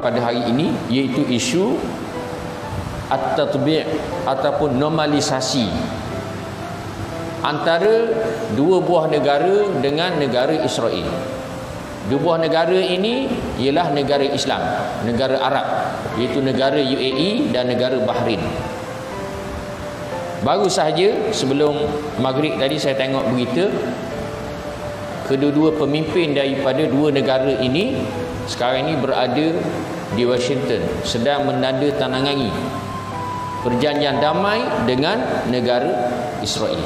pada hari ini, iaitu isu at-tatbi' ataupun normalisasi antara dua buah negara dengan negara Israel. Dua buah negara ini ialah negara Islam, negara Arab, iaitu negara UAE dan negara Bahrain. Baru sahaja sebelum maghrib tadi saya tengok berita, kedua-dua pemimpin daripada dua negara ini sekarang ini berada di Washington, sedang menandatangani perjanjian damai dengan negara Israel.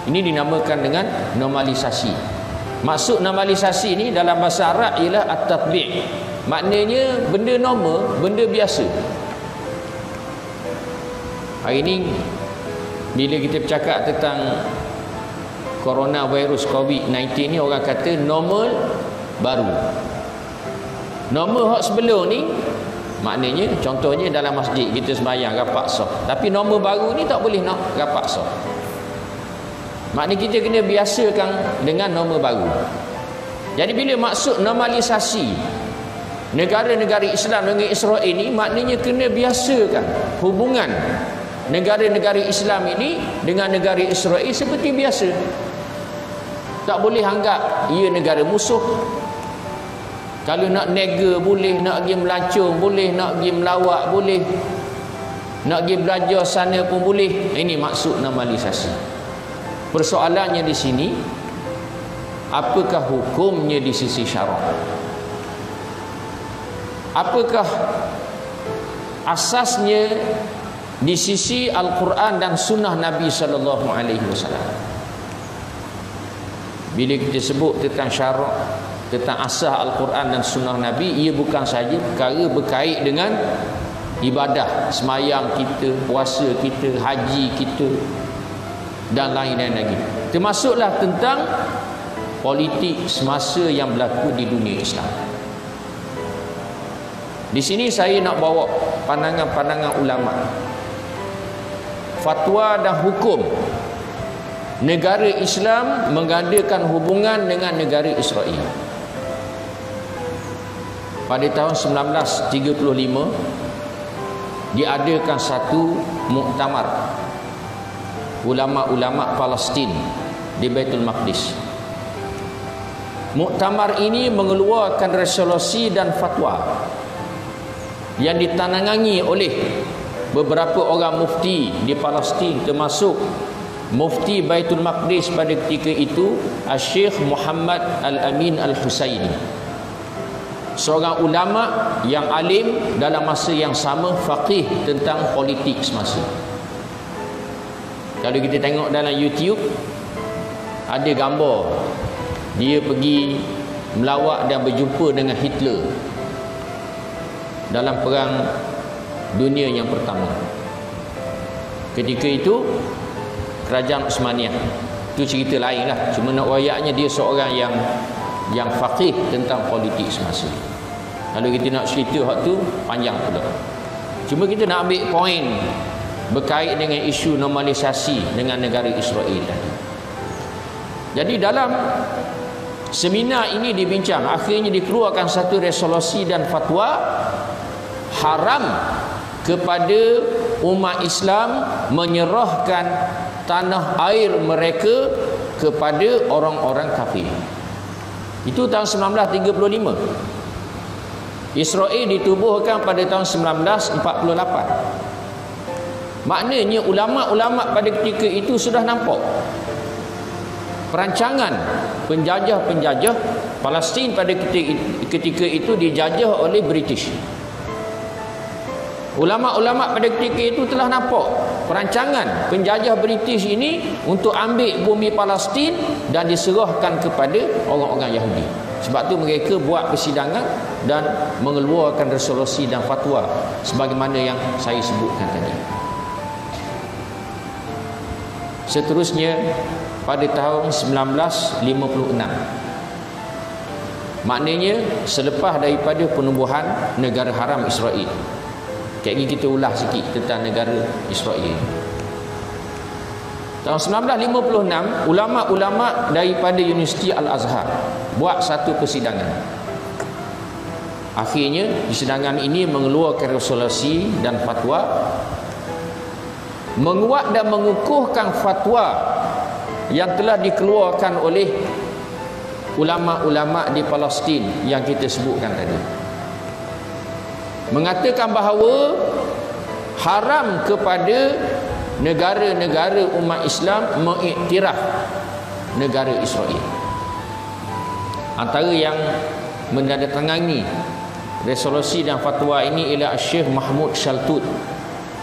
Ini dinamakan dengan normalisasi. Maksud normalisasi ini dalam bahasa Arab ialah at-tatbi'. Maknanya benda normal, benda biasa. Hari ini bila kita bercakap tentang coronavirus COVID-19 ni, orang kata normal baru. Normal hak sebelum ni maknanya contohnya dalam masjid kita sembahyang rapat saf. Tapi normal baru ni tak boleh nak rapat saf. Maknanya kita kena biasakan dengan normal baru. Jadi bila maksud normalisasi negara-negara Islam dengan Israel ini, maknanya kena biasakan hubungan negara-negara Islam ini dengan negara Israel seperti biasa. Tak boleh anggap ia negara musuh. Kalau nak nega boleh, nak pergi melancong boleh, nak pergi melawat boleh, nak pergi belajar sana pun boleh. Ini maksud normalisasi. Persoalannya di sini, apakah hukumnya di sisi syarak? Apakah asasnya di sisi Al-Quran dan Sunnah Nabi sallallahu alaihi wasallam? Bila kita sebut tentang syarak, tentang asas Al-Quran dan Sunnah Nabi, ia bukan saja perkara berkait dengan ibadah, semayang kita, puasa kita, haji kita dan lain-lain lagi. Termasuklah tentang politik semasa yang berlaku di dunia Islam. Di sini saya nak bawa pandangan-pandangan ulama, fatwa dan hukum negara Islam mengadakan hubungan dengan negara Israel. Pada tahun 1935 diadakan satu muktamar ulama-ulama Palestin di Baitul Maqdis. Muktamar ini mengeluarkan resolusi dan fatwa yang ditandatangani oleh beberapa orang mufti di Palestin, termasuk mufti Baitul Maqdis pada ketika itu Syekh Muhammad Al-Amin Al-Husaini, seorang ulama yang alim dalam masa yang sama faqih tentang politik semasa. Kalau kita tengok dalam YouTube, ada gambar dia pergi melawat dan berjumpa dengan Hitler dalam perang dunia yang pertama. Ketika itu kerajaan Uthmaniyah, itu cerita lain lah. Cuma nak wayaknya dia seorang yang faqih tentang politik semasa. Kalau kita nak cerita hak tu panjang pula. Cuma kita nak ambil poin berkait dengan isu normalisasi dengan negara Israel tadi. Jadi dalam seminar ini dibincang, akhirnya dikeluarkan satu resolusi dan fatwa haram kepada umat Islam menyerahkan tanah air mereka kepada orang-orang kafir. Itu tahun 1935. Israel ditubuhkan pada tahun 1948. Maknanya ulama-ulama pada ketika itu sudah nampak perancangan penjajah-penjajah Palestin pada ketika itu dijajah oleh British. Ulama-ulama pada ketika itu telah nampak perancangan penjajah British ini untuk ambil bumi Palestin dan diserahkan kepada orang-orang Yahudi. Sebab tu mereka buat persidangan dan mengeluarkan resolusi dan fatwa sebagaimana yang saya sebutkan tadi. Seterusnya pada tahun 1956, maknanya selepas daripada penubuhan negara haram Israel. Kali ini kita ulas sikit tentang negara Israel. Tahun 1956, ulama-ulama daripada Universiti Al-Azhar buat satu persidangan. Akhirnya persidangan ini mengeluarkan resolusi dan fatwa menguat dan mengukuhkan fatwa yang telah dikeluarkan oleh ulama-ulama di Palestin yang kita sebutkan tadi, mengatakan bahawa haram kepada negara-negara umat Islam mengiktiraf negara Israel. Antara yang menandatangani resolusi dan fatwa ini ialah Syekh Mahmud Shaltut,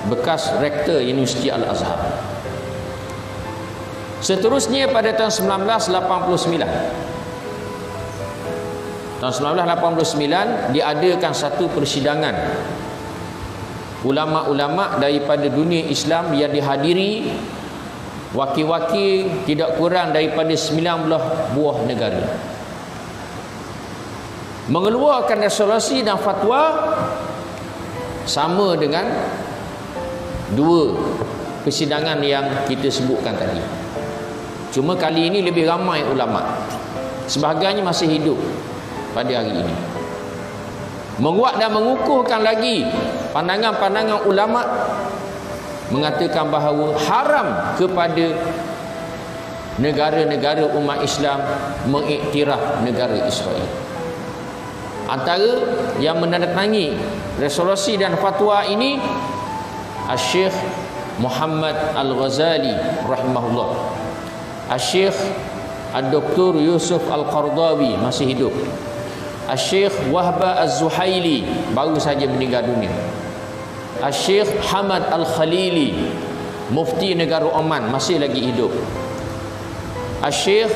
bekas rektor Universiti Al-Azhar. Seterusnya pada tahun 1989 diadakan satu persidangan ulama-ulama daripada dunia Islam yang dihadiri wakil-wakil tidak kurang daripada 19 buah negara, mengeluarkan resolusi dan fatwa sama dengan dua persidangan yang kita sebutkan tadi. Cuma kali ini lebih ramai ulama, sebahagiannya masih hidup pada hari ini, menguat dan mengukuhkan lagi pandangan-pandangan ulama mengatakan bahawa haram kepada negara-negara umat Islam mengiktiraf negara Israel. Antara yang menandatangani resolusi dan fatwa ini Syekh Muhammad Al-Ghazali rahimahullah, Syekh Dr. Yusuf Al-Qardawi masih hidup, Syekh Wahba Az-Zuhaili baru saja meninggal dunia, Syekh Hamad Al-Khalili mufti negara Oman masih lagi hidup, Syekh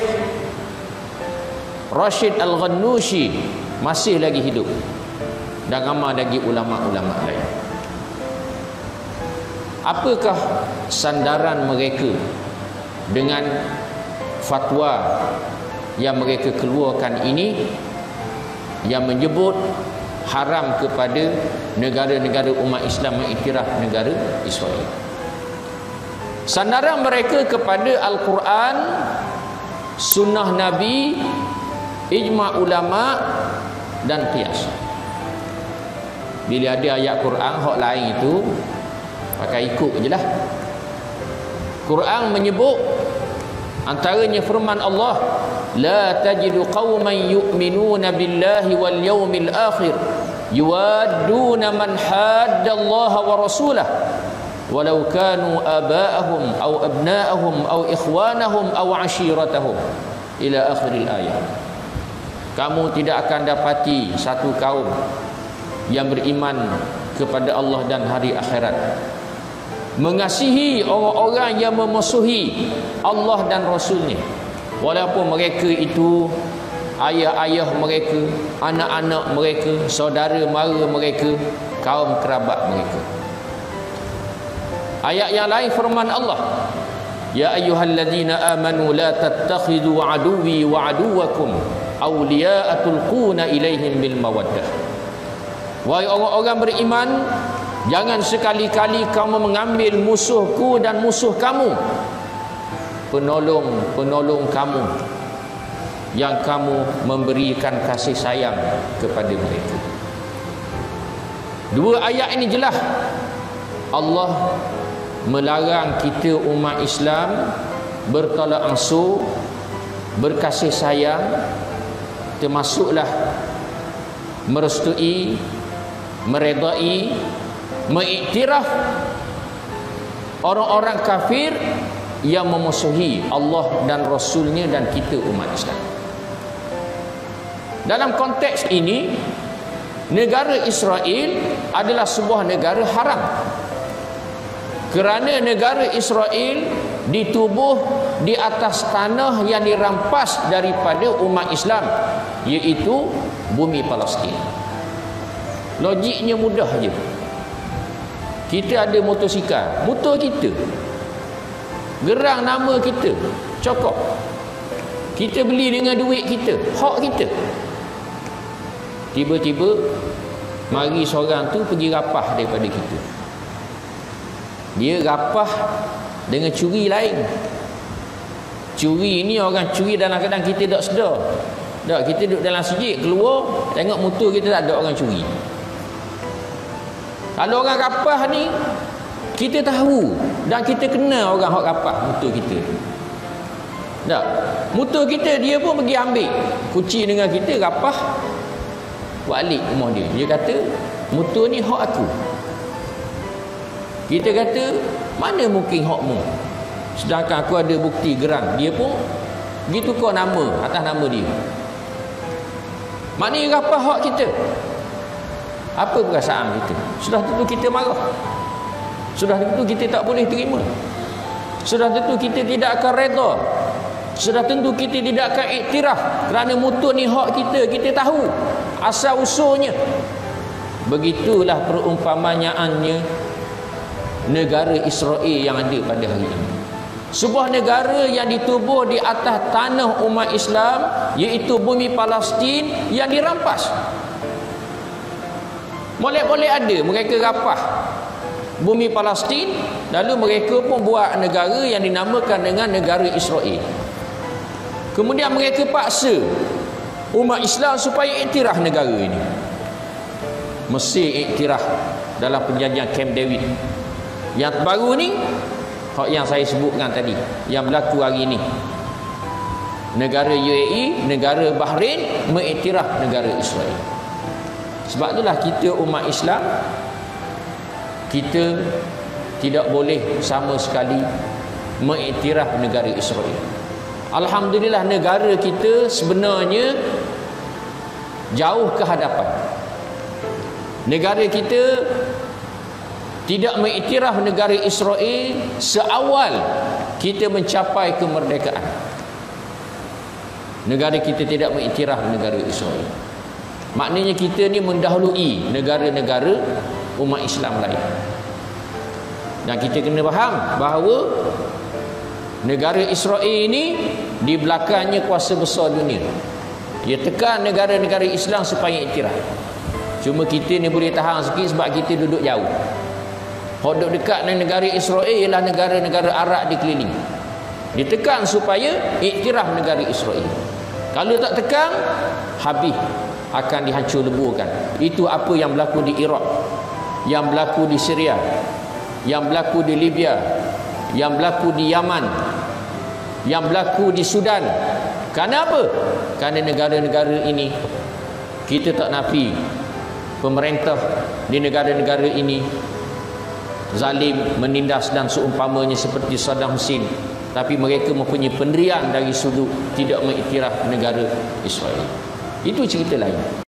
Rashid Al-Ghannushi masih lagi hidup, dan ramai lagi ulama-ulama lain. Apakah sandaran mereka dengan fatwa yang mereka keluarkan ini yang menyebut haram kepada negara-negara umat Islam mengiktiraf negara Israel? Sandaran mereka kepada Al-Quran, sunnah Nabi, ijma' ulama dan qiyas. Bila ada ayat Quran, hak lain itu pakai ikut je lah. Quran menyebut antaranya firman Allah, la tajidu qauman yu'minuna billahi wal yawmil akhir yuwadduna man hadda Allah wa rasulah walau kanu aba'ahum aw abna'ahum aw ikhwanahum aw ashiratahum ila akhiril ayat. Kamu tidak akan dapati satu kaum yang beriman kepada Allah dan hari akhirat mengasihi orang-orang yang memusuhi Allah dan Rasulnya, walaupun mereka itu ayah-ayah mereka, anak-anak mereka, saudara mara mereka, kaum kerabat mereka. Ayat yang lain firman Allah, ya ayyuhalladzina amanu la tattakhidhu aduwwi wa aduwwakum awliya'a tulquna ilaihim bil mawaddah. Wahai orang-orang beriman, jangan sekali-kali kamu mengambil musuhku dan musuh kamu, penolong-penolong kamu yang kamu memberikan kasih sayang kepada mereka. Dua ayat ini jelas Allah melarang kita umat Islam bertolak ansur, berkasih sayang, termasuklah merestui, meredai, mengiktiraf orang-orang kafir yang memusuhi Allah dan Rasulnya dan kita umat Islam. Dalam konteks ini, negara Israel adalah sebuah negara haram, kerana negara Israel ditubuh di atas tanah yang dirampas daripada umat Islam, iaitu bumi Palestin. Logiknya mudah je. Kita ada motosikal, motor kita, gerang nama kita, cokok, kita beli dengan duit kita, hak kita. Tiba-tiba mari seorang tu pergi rapah daripada kita. Dia rapah dengan curi lain. Curi ni orang curi dalam keadaan kita tak sedar. Tak, kita duduk dalam masjid, keluar, tengok motor kita tak ada orang curi. Kalau orang rapah ni, kita tahu dan kita kenal orang hok rapah motor kita. Tak, motor kita dia pun pergi ambil kunci dengan kita, rapah, balik rumah dia. Dia kata, motor ni hak aku. Kita kata, mana mungkin hakmu? Sedangkan aku ada bukti gerang. Dia pun pergi tukar nama atas nama dia. Maknanya apa hak kita? Apa perasaan kita? Sudah tentu kita marah. Sudah tentu kita tak boleh terima. Sudah tentu kita tidak akan redha. Sudah tentu kita tidak akan iktiraf kerana motor ni hak kita. Kita tahu asal usulnya. Begitulah perumpamaannya negara Israel yang ada pada hari ini. Sebuah negara yang ditubuh di atas tanah umat Islam, iaitu bumi Palestin yang dirampas. Boleh-boleh ada mereka rapah bumi Palestin, lalu mereka pun buat negara yang dinamakan dengan negara Israel. Kemudian mereka paksa umat Islam supaya iktiraf negara ini. Mesir iktiraf dalam perjanjian Camp David. Yang baru ni hak yang saya sebutkan tadi, yang berlaku hari ini. Negara UAE, negara Bahrain mengiktiraf negara Israel. Sebab itulah kita umat Islam, kita tidak boleh sama sekali mengiktiraf negara Israel. Alhamdulillah negara kita sebenarnya jauh ke hadapan. Negara kita tidak mengiktiraf negara Israel seawal kita mencapai kemerdekaan. Negara kita tidak mengiktiraf negara Israel. Maknanya kita ni mendahului negara-negara umat Islam lain. Dan kita kena faham bahawa negara Israel ini di belakangnya kuasa besar dunia. Dia tekan negara-negara Islam supaya iktiraf. Cuma kita ni boleh tahan sikit sebab kita duduk jauh. Hak duduk dekat dengan negara Israel ialah negara-negara Arab di keliling. Ditekan supaya iktiraf negara Israel. Kalau tak tekan, habis, akan dihancur leburkan. Itu apa yang berlaku di Iraq, yang berlaku di Syria, yang berlaku di Libya, yang berlaku di Yaman, yang berlaku di Sudan. Kerana apa? Kerana negara-negara ini, kita tak nafi pemerintah di negara-negara ini zalim, menindas dan seumpamanya seperti Saddam Hussein, tapi mereka mempunyai pendirian dari sudut tidak mengiktiraf negara Israel. Itu cerita lain.